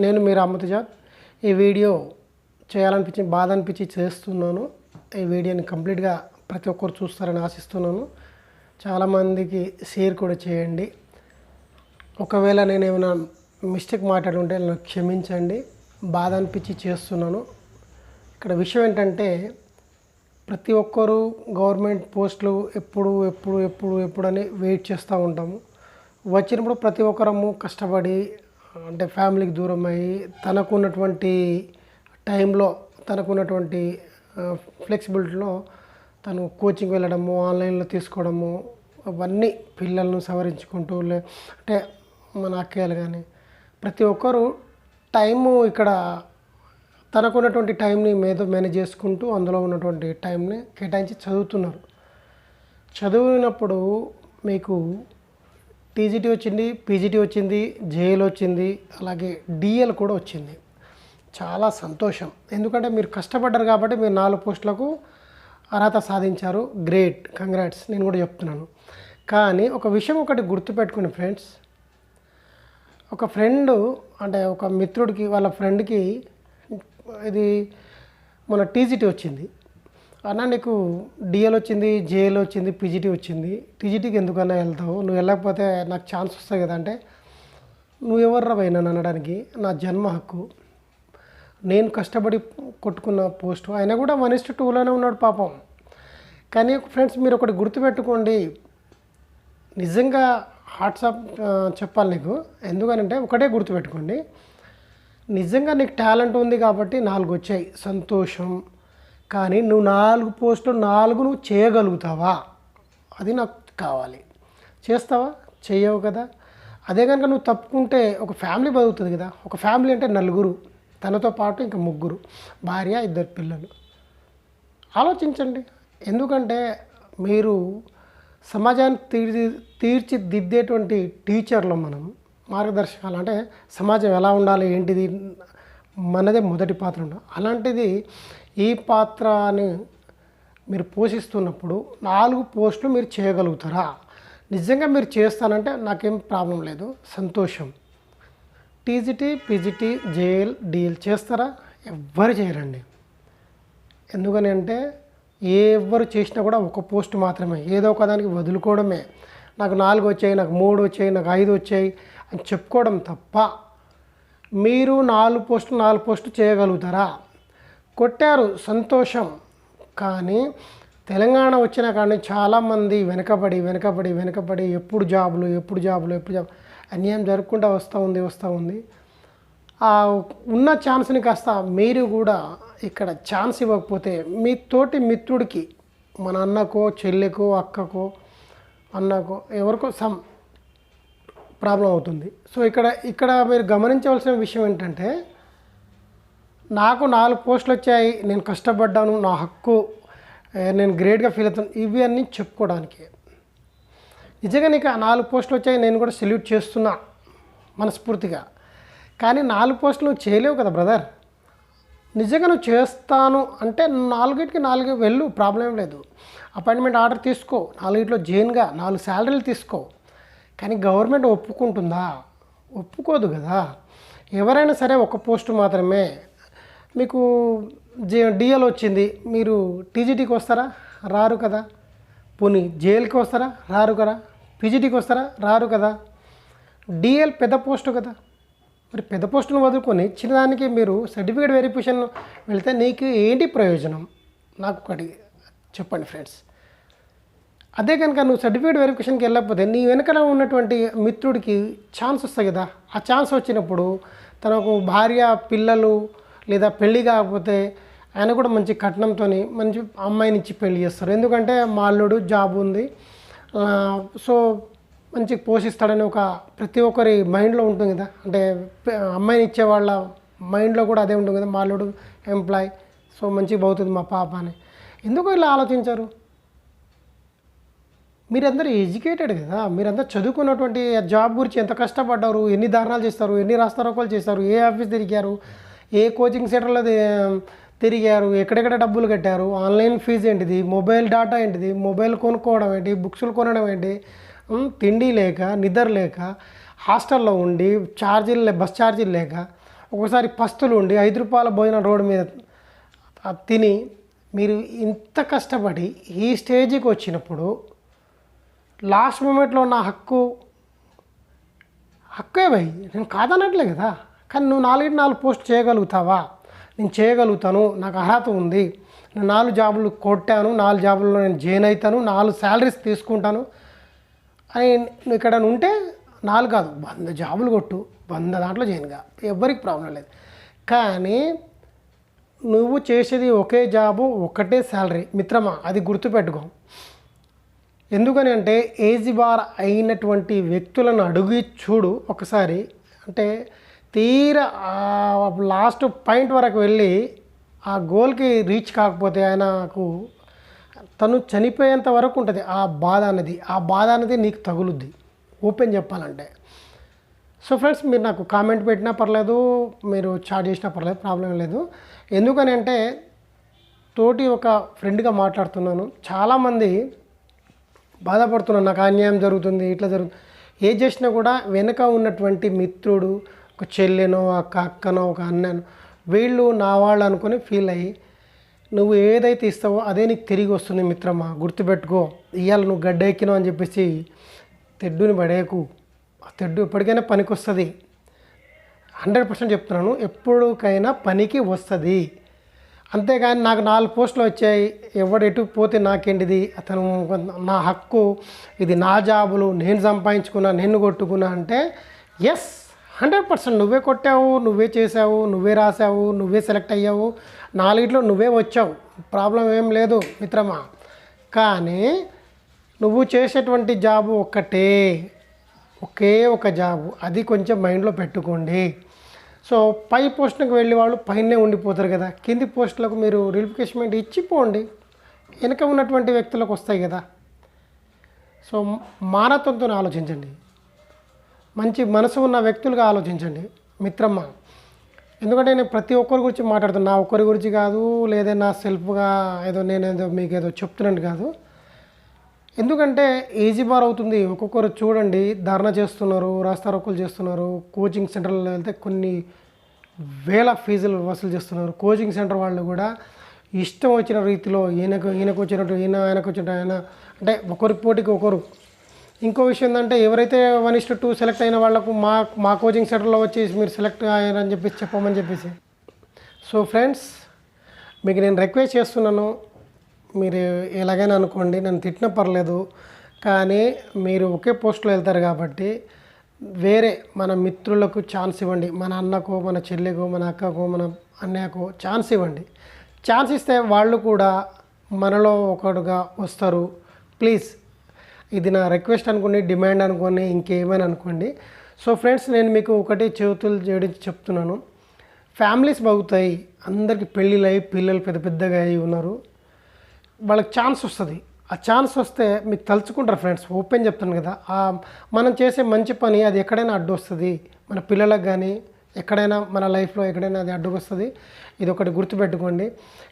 నేను మీ రామతుజాద్. ఈ వీడియో చేయాలనిపించి బాధ అనిపించి చేస్తున్నాను. ఈ వీడియోని కంప్లీట్గా ప్రతి ఒక్కరు చూస్తారని ఆశిస్తున్నాను. చాలామందికి షేర్ కూడా చేయండి. ఒకవేళ నేను ఏమైనా మిస్టేక్ మాట్లాడుంటే నాకు క్షమించండి. బాధ అనిపించి చేస్తున్నాను. ఇక్కడ విషయం ఏంటంటే ప్రతి ఒక్కరూ గవర్నమెంట్ పోస్టులు ఎప్పుడు అని వెయిట్ చేస్తూ ఉంటాము. వచ్చినప్పుడు ప్రతి ఒక్కరము కష్టపడి అంటే ఫ్యామిలీకి దూరం అయ్యి తనకున్నటువంటి టైంలో తనకున్నటువంటి ఫ్లెక్సిబిలిటీలో తను కోచింగ్ వెళ్ళడము, ఆన్లైన్లో తీసుకోవడము, అవన్నీ పిల్లలను సవరించుకుంటూ అంటే మన అక్కయ్యలు కానీ ప్రతి ఒక్కరు టైము ఇక్కడ తనకున్నటువంటి టైంని మేనేజ్ చేసుకుంటూ అందులో ఉన్నటువంటి టైంని కేటాయించి చదువుతున్నారు. చదివినప్పుడు మీకు టీజీటీ వచ్చింది, పీజీటీ వచ్చింది, జేఎల్ వచ్చింది, అలాగే డిఎల్ కూడా వచ్చింది. చాలా సంతోషం. ఎందుకంటే మీరు కష్టపడ్డారు కాబట్టి మీరు 4 పోస్టులకు అర్హత సాధించారు. గ్రేట్, కంగ్రాట్స్ నేను కూడా చెప్తున్నాను. కానీ ఒక విషయం ఒకటి గుర్తుపెట్టుకుని ఫ్రెండ్స్, ఒక ఫ్రెండ్ అంటే ఒక మిత్రుడికి వాళ్ళ ఫ్రెండ్కి ఇది మన టీజీటీ వచ్చింది. అన్న నీకు డిఎల్ వచ్చింది, జేఎల్ వచ్చింది, పీజీటీ వచ్చింది, టీజీటీకి ఎందుకన్నా వెళ్తావు, నువ్వు వెళ్ళకపోతే నాకు ఛాన్స్ వస్తాయి కదా అంటే, నువ్వు ఎవర్రా పోయినా అనడానికి, నా జన్మ హక్కు, నేను కష్టపడి కొట్టుకున్న పోస్టు. ఆయన కూడా 1:2లోనే ఉన్నాడు పాపం. కానీ ఫ్రెండ్స్ మీరు ఒకటి గుర్తుపెట్టుకోండి, నిజంగా వాట్సాప్ చెప్పాలి నీకు. ఎందుకనంటే ఒకటే గుర్తుపెట్టుకోండి, నిజంగా నీకు టాలెంట్ ఉంది కాబట్టి 4 వచ్చాయి, సంతోషం. కానీ నువ్వు 4 పోస్టులు 4 నువ్వు చేయగలుగుతావా, అది నాకు కావాలి. చేస్తావా? చెయ్యవు కదా. అదే కనుక నువ్వు తప్పుకుంటే ఒక ఫ్యామిలీ బతుకుతుంది కదా. ఒక ఫ్యామిలీ అంటే 4, తనతో పాటు ఇంకా 3, భార్య, 2 పిల్లలు. ఆలోచించండి. ఎందుకంటే మీరు సమాజాన్ని తీర్చిదిద్దేటువంటి టీచర్లు, మనం మార్గదర్శకాలు. అంటే సమాజం ఎలా ఉండాలి ఏంటిది మనదే మొదటి పాత్ర ఉండాలి. అలాంటిది ఈ పాత్రని మీరు పోషిస్తున్నప్పుడు 4 పోస్టులు మీరు చేయగలుగుతారా? నిజంగా మీరు చేస్తానంటే నాకేం ప్రాబ్లం లేదు, సంతోషం. టీజీటీ, పీజీటీ, జేఎల్, డిఎల్ చేస్తారా? ఎవ్వరు చేయరండి. ఎందుకని అంటే ఎవరు చేసినా కూడా ఒక పోస్ట్ మాత్రమే, ఏదో ఒక దానికి వదులుకోవడమే. నాకు 4 వచ్చాయి, నాకు 3 వచ్చాయి, నాకు 5 వచ్చాయి అని చెప్పుకోవడం తప్ప మీరు 4 పోస్టులు చేయగలుగుతారా? కొట్టారు, సంతోషం. కానీ తెలంగాణ వచ్చిన కానీ చాలామంది వెనకబడి ఎప్పుడు జాబులు అన్యాయం జరుపుకుంటూ వస్తూ ఉంది. ఆ ఉన్న ఛాన్స్ని కాస్త మీరు కూడా ఇక్కడ ఛాన్స్ ఇవ్వకపోతే మీ తోటి మిత్రుడికి, మన అన్నకో, చెల్లెకో, అక్కకో, అన్నకో, ఎవరికో ప్రాబ్లం అవుతుంది. సో ఇక్కడ మీరు గమనించవలసిన విషయం ఏంటంటే, నాకు 4 పోస్టులు వచ్చాయి, నేను కష్టపడ్డాను, నా హక్కు, నేను గ్రేట్గా ఫీల్ అవుతాను, ఇవి అన్నీ చెప్పుకోవడానికి. నిజంగా నీకు 4 పోస్టులు వచ్చాయి, నేను కూడా సెల్యూట్ చేస్తున్నా మనస్ఫూర్తిగా. కానీ 4 పోస్టులు నువ్వు చేయలేవు కదా బ్రదర్. నిజంగా నువ్వు చేస్తాను అంటే 4కి 4 వెళ్ళు, ప్రాబ్లం ఏం లేదు. అపాయింట్మెంట్ ఆర్డర్ తీసుకో, 4 జైన్గా 4 శాలరీలు తీసుకో. కానీ గవర్నమెంట్ ఒప్పుకుంటుందా? ఒప్పుకోదు కదా. ఎవరైనా సరే ఒక పోస్టు మాత్రమే. మీకు డిఎల్ వచ్చింది, మీరు టీజీటీకి వస్తారా? రారు కదా. పోనీ జేఎల్కి వస్తారా? రారు కదా. పీజీటీకి వస్తారా? రారు కదా. డిఎల్ పెద్ద పోస్టు కదా. మరి పెద్ద పోస్టును వదులుకొని చిన్నదానికి మీరు సర్టిఫికేట్ వెరిఫికేషన్ వెళ్తే నీకు ఏంటి ప్రయోజనం? నాకు ఒకటి చెప్పండి ఫ్రెండ్స్. అదే కనుక నువ్వు సర్టిఫికేట్ వెరిఫికేషన్కి వెళ్ళకపోతే నీ వెనకాల ఉన్నటువంటి మిత్రుడికి ఛాన్స్ వస్తాయి కదా. ఆ ఛాన్స్ వచ్చినప్పుడు తనకు భార్య, పిల్లలు లేదా పెళ్ళి కాకపోతే ఆయన కూడా మంచి కట్నంతో మంచి అమ్మాయిని ఇచ్చి పెళ్లి చేస్తారు. ఎందుకంటే మా అల్లుడు జాబ్ ఉంది, సో మంచి పోషిస్తాడని ఒక ప్రతి ఒక్కరి మైండ్లో ఉంటుంది కదా. అంటే అమ్మాయిని ఇచ్చే వాళ్ళ మైండ్లో కూడా అదే ఉంటుంది కదా, మా అల్లుడు ఎంప్లాయ్, సో మంచిగా పోతుంది మా పాప అని. ఎందుకు ఇలా ఆలోచించారు? మీరందరూ ఎడ్యుకేటెడ్ కదా, మీరందరూ చదువుకున్నటువంటి జాబ్ గురించి ఎంత కష్టపడ్డారు, ఎన్ని దారుణాలు చేస్తారు, ఎన్ని రాస్తారోకాలు చేస్తారు, ఏ ఆఫీస్ తిరిగారు, ఏ కోచింగ్ సెంటర్లో తిరిగారు, ఎక్కడెక్కడ డబ్బులు కట్టారు, ఆన్లైన్ ఫీజు ఏంటిది, మొబైల్ డేటా ఏంటిది, మొబైల్ కొనుక్కోవడం ఏంటి, బుక్స్లు కొనడం ఏంటి, తిండి లేక, నిద్ర లేక, హాస్టల్లో ఉండి బస్ ఛార్జీలు లేక ఒకసారి పస్తులు ఉండి ₹5 భోజనం రోడ్డు మీద తిని మీరు ఇంత కష్టపడి ఈ స్టేజ్కి వచ్చినప్పుడు లాస్ట్ మూమెంట్లో నా హక్కే భయ్, నేను కాదనట్లే కదా. కానీ నువ్వు 4 పోస్ట్ చేయగలుగుతావా? నేను చేయగలుగుతాను, నాకు అర్హత ఉంది, నేను 4 జాబులు కొట్టాను, 4 జాబుల్లో నేను జాయిన్ అవుతాను, 4 శాలరీస్ తీసుకుంటాను అని నువ్వు ఇక్కడ ఉంటే 4 కాదు 100 జాబులు కొట్టు, 100 దాంట్లో జాయిన్గా, ఎవ్వరికి ప్రాబ్లం లేదు. కానీ నువ్వు చేసేది ఒకే జాబు, ఒకటే శాలరీ మిత్రమా, అది గుర్తుపెట్టుకో. ఎందుకని అంటే ఏజ్ బార్ అయినటువంటి వ్యక్తులను అడిగి చూడు ఒకసారి. అంటే తీరా లాస్ట్ పాయింట్ వరకు వెళ్ళి ఆ గోల్కి రీచ్ కాకపోతే ఆయనకు తను చనిపోయేంత వరకు ఉంటుంది ఆ బాధ అనేది నీకు తగులుద్ది, ఓపెన్ చెప్పాలంటే. సో ఫ్రెండ్స్, మీరు నాకు కామెంట్ పెట్టినా పర్లేదు, మీరు చాట్ చేసినా పర్లేదు, ప్రాబ్లం లేదు. ఎందుకని అంటే తోటి ఒక ఫ్రెండ్గా మాట్లాడుతున్నాను. చాలామంది బాధపడుతున్నారు, నాకు అన్యాయం జరుగుతుంది, ఇట్లా జరుగుతుంది. ఏది చేసినా కూడా వెనుక ఉన్నటువంటి మిత్రుడు, ఒక చెల్లెనో, ఒక అక్కనో, ఒక అన్ననో, వీళ్ళు నా వాళ్ళు అనుకొని ఫీల్ అయ్యి నువ్వు ఏదైతే ఇస్తావో అదే నీకు తిరిగి వస్తుంది మిత్రమా, గుర్తుపెట్టుకో. ఇవాళ నువ్వు గడ్డ ఎక్కినావు అని చెప్పేసి తెడ్డుని పడేయకు. ఆ తెడ్డు ఎప్పటికైనా పనికి వస్తుంది, 100% చెప్తున్నాను, ఎప్పటికైనా పనికి వస్తుంది. అంతేగాని నాకు 4 పోస్టులు వచ్చాయి, ఎవడు ఎటు పోతే నాకేంటిది, అతను నా హక్కు, ఇది నా జాబులు, నేను సంపాదించుకున్నా, నేను కొట్టుకున్నా అంటే ఎస్ 100% నువ్వే కొట్టావు, నువ్వే చేసావు, నువ్వే రాసావు, నువ్వే సెలెక్ట్ అయ్యావు, 4 నువ్వే వచ్చావు, ప్రాబ్లం ఏం లేదు మిత్రమా. కానీ నువ్వు చేసేటువంటి జాబు ఒకే ఒక జాబు, అది కొంచెం మైండ్లో పెట్టుకోండి. సో పై పోస్టులకు వెళ్ళే వాళ్ళు పైనే ఉండిపోతారు కదా, కింది పోస్టులకు మీరు రిలిఫికేషన్ ఇచ్చిపోండి, వెనుక ఉన్నటువంటి వ్యక్తులకు వస్తాయి కదా. సో మానవత్వంతో ఆలోచించండి, మంచి మనసు ఉన్న వ్యక్తులుగా ఆలోచించండి మిత్రమ్మ. ఎందుకంటే నేను ప్రతి ఒక్కరి గురించి మాట్లాడుతున్నాను, నా ఒక్కరి గురించి కాదు, లేదా నా సెల్ఫ్గా నేనేదో మీకు ఏదో చెప్తున్నాను కాదు. ఎందుకంటే ఏజీ బార్ అవుతుంది. ఒక్కొక్కరు చూడండి ధర్నా చేస్తున్నారు, రాస్తారోకోలు చేస్తున్నారు, కోచింగ్ సెంటర్లో వెళ్తే కొన్ని వేల ఫీజులు వసూలు చేస్తున్నారు. కోచింగ్ సెంటర్ వాళ్ళు కూడా ఇష్టం వచ్చిన రీతిలో ఈయనకు వచ్చినట్టు ఆయనకు వచ్చినట్టు ఆయన, అంటే ఒకరి పోటీకి ఒకరు. ఇంకో విషయం ఏంటంటే ఎవరైతే 1:2 సెలెక్ట్ అయిన వాళ్ళకు మా కోచింగ్ సెంటర్లో వచ్చేసి మీరు సెలెక్ట్ అయ్యారని చెప్పేసి చెప్పమని చెప్పేసి. సో ఫ్రెండ్స్, మీకు నేను రిక్వెస్ట్ చేస్తున్నాను, మీరు ఎలాగైనా అనుకోండి, నన్ను తిట్టినా పర్లేదు, కానీ మీరు ఒకే పోస్ట్లో వెళ్తారు కాబట్టి వేరే మన మిత్రులకు ఛాన్స్ ఇవ్వండి. మన అన్నకో, మన చెల్లెకో, మన అక్కకో, మన అన్నయ్యకో ఛాన్స్ ఇవ్వండి. ఛాన్స్ ఇస్తే వాళ్ళు కూడా మనలో ఒకడుగా వస్తారు. ప్లీజ్, ఇది నా రిక్వెస్ట్ అనుకోండి, డిమాండ్ అనుకోండి, ఇంకేమైనా అనుకోండి. సో ఫ్రెండ్స్, నేను మీకు ఒకటి చేతులు జోడించి చెప్తున్నాను, ఫ్యామిలీస్ బాగుతాయి, అందరికీ పెళ్ళిళ్ళు అయ్యి పిల్లలు పెద్ద పెద్దగా అయి ఉన్నారు, వాళ్ళకి ఛాన్స్ వస్తుంది. ఆ ఛాన్స్ వస్తే మీకు తలుచుకుంటారు ఫ్రెండ్స్, ఓపెన్ చెప్తాను కదా. మనం చేసే మంచి పని అది ఎక్కడైనా అడ్డు వస్తుంది, మన పిల్లలకు కానీ ఎక్కడైనా మన లైఫ్లో ఎక్కడైనా అది అడ్డుకు వస్తుంది. ఇది ఒకటి గుర్తుపెట్టుకోండి.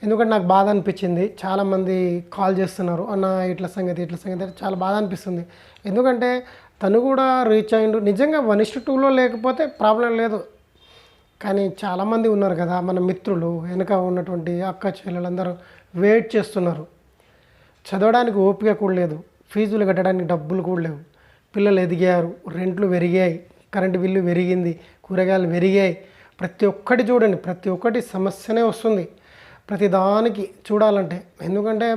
ఎందుకంటే నాకు బాధ అనిపించింది, చాలామంది కాల్ చేస్తున్నారు, అన్న ఇట్లా సంగతి చాలా బాధ అనిపిస్తుంది. ఎందుకంటే తను కూడా రీచ్ అయ్యిండు. నిజంగా 1:2లో లేకపోతే ప్రాబ్లం లేదు, కానీ చాలామంది ఉన్నారు కదా మన మిత్రులు, వెనుక ఉన్నటువంటి అక్క చెల్లెలందరూ వెయిట్ చేస్తున్నారు. చదవడానికి ఓపిక కూడా లేదు, ఫీజులు కట్టడానికి డబ్బులు కూడా లేవు, పిల్లలు ఎదిగారు, రెంట్లు పెరిగాయి, కరెంటు బిల్లు పెరిగింది, కూరగాయలు పెరిగాయి. ప్రతి ఒక్కటి చూడండి, ప్రతి ఒక్కటి సమస్యనే వస్తుంది ప్రతి దానికి చూడాలంటే. ఎందుకంటే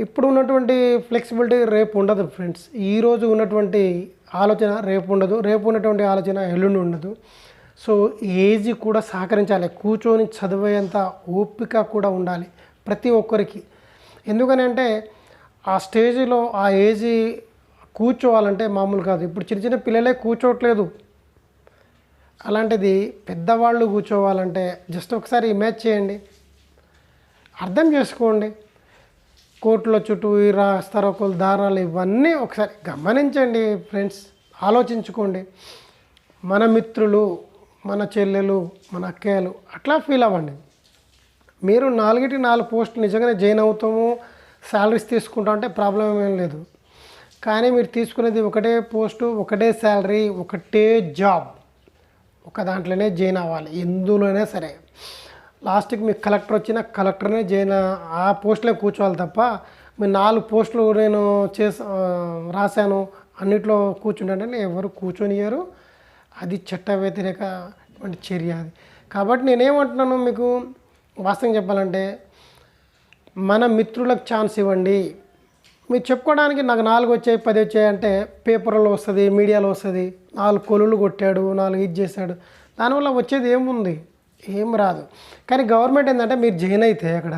ఇప్పుడు ఉన్నటువంటి ఫ్లెక్సిబిలిటీ రేపు ఉండదు ఫ్రెండ్స్. ఈరోజు ఉన్నటువంటి ఆలోచన రేపు ఉండదు, రేపు ఉన్నటువంటి ఆలోచన ఎల్లుండి ఉండదు. సో ఏజ్ కూడా సహకరించాలి, కూర్చొని చదివేంత ఓపిక కూడా ఉండాలి ప్రతి ఒక్కరికి. ఎందుకని అంటే ఆ స్టేజ్లో ఆ ఏజ్ కూర్చోవాలంటే మామూలు కాదు. ఇప్పుడు చిన్న చిన్న పిల్లలే కూర్చోవట్లేదు, అలాంటిది పెద్దవాళ్ళు కూర్చోవాలంటే జస్ట్ ఒకసారి ఇమేజ్ చేయండి, అర్థం చేసుకోండి. కోర్టుల చుట్టూ ఈ రాస్తారోకోలు, దారాలు, ఇవన్నీ ఒకసారి గమనించండి ఫ్రెండ్స్, ఆలోచించుకోండి. మన మిత్రులు, మన చెల్లెలు, మన అక్కయ్యలు అట్లా ఫీల్ అవ్వండి. మీరు 4 పోస్టులు నిజంగానే జాయిన్ అవుతాము, శాలరీస్ తీసుకుంటాం అంటే ప్రాబ్లం ఏం లేదు. కానీ మీరు తీసుకునేది ఒకటే పోస్టు, ఒకటే శాలరీ, ఒకటే జాబ్, ఒక దాంట్లోనే జాయిన్ అవ్వాలి, ఎందులోనే సరే. లాస్ట్కి మీకు కలెక్టర్ వచ్చినా కలెక్టర్నే జాయిన్ ఆ పోస్టులో కూర్చోవాలి తప్ప మీరు 4 పోస్టులు నేను రాశాను అన్నిట్లో కూర్చుంటానని ఎవరు కూర్చొనియరు. అది చట్ట వ్యతిరేకమైన చర్య అది. కాబట్టి నేనేమంటున్నాను మీకు వాస్తవం చెప్పాలంటే, మన మిత్రులకు ఛాన్స్ ఇవ్వండి. మీరు చెప్పుకోవడానికి నాకు 4 వచ్చాయి 10 వచ్చాయి అంటే పేపర్లో వస్తుంది, మీడియాలో వస్తుంది. 4 కొలులు కొట్టాడు, 4 ఇది చేశాడు, దానివల్ల వచ్చేది ఏముంది? ఏం రాదు. కానీ గవర్నమెంట్ ఏంటంటే మీరు జాయిన్ అయితే అక్కడ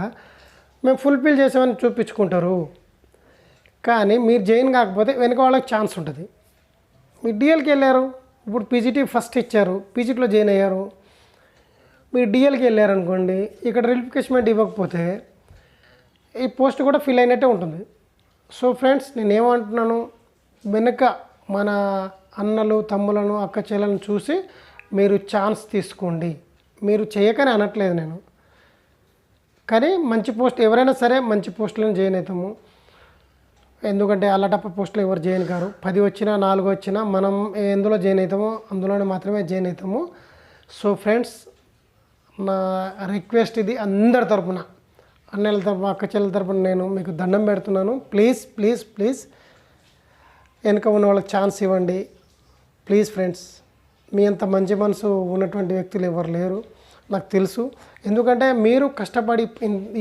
మేము ఫుల్ఫిల్ చేసామని చూపించుకుంటారు. కానీ మీరు జాయిన్ కాకపోతే వెనుక వాళ్ళకి ఛాన్స్ ఉంటుంది. మీరు డిఎల్కి వెళ్ళారు, ఇప్పుడు పీజీటీ ఫస్ట్ ఇచ్చారు, పీజీటీలో జాయిన్ అయ్యారు. మీరు డిఎల్కి వెళ్ళారనుకోండి, ఇక్కడ రిలిఫికేషన్ ఇవ్వకపోతే ఈ పోస్ట్ కూడా ఫిల్ అయినట్టే ఉంటుంది. సో ఫ్రెండ్స్, నేనేమంటున్నాను, వెనుక మన అన్నలు తమ్ములను అక్క చెల్లెలను చూసి మీరు ఛాన్స్ తీసుకోండి. మీరు చేయకని అనట్లేదు నేను, కానీ మంచి పోస్ట్ ఎవరైనా సరే మంచి పోస్టులను జాయిన్ అవుతాము. ఎందుకంటే అల్లటప్ప పోస్టులు ఎవరు జాయిన్ కారు. 10 వచ్చినా 4 వచ్చినా మనం ఎందులో జాయిన్ అవుతామో అందులోనే మాత్రమే జాయిన్ అవుతాము. సో ఫ్రెండ్స్, నా రిక్వెస్ట్ ఇది అందరి తరపున, అన్నల తరపున అక్క చెల్లెల తరపున నేను మీకు దండం పెడుతున్నాను. ప్లీజ్ ప్లీజ్ ప్లీజ్ వెనుక ఉన్న వాళ్ళకి ఛాన్స్ ఇవ్వండి ప్లీజ్ ఫ్రెండ్స్. మీ అంత మంచి మనసు ఉన్నటువంటి వ్యక్తులు ఎవరు లేరు నాకు తెలుసు. ఎందుకంటే మీరు కష్టపడి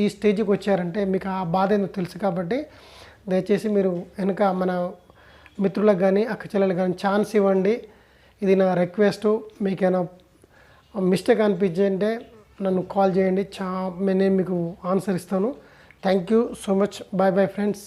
ఈ స్టేజ్కి వచ్చారంటే మీకు ఆ బాధ ఏందో తెలుసు. కాబట్టి దయచేసి మీరు వెనుక మన మిత్రులకు కానీ అక్క చెల్లెలకు కానీ ఛాన్స్ ఇవ్వండి. ఇది నా రిక్వెస్ట్. మీకైనా మిస్టేక్ అనిపించంటే నన్ను కాల్ చేయండి, నేను మీకు ఆన్సర్ ఇస్తాను. Thank you so much. Bye bye friends.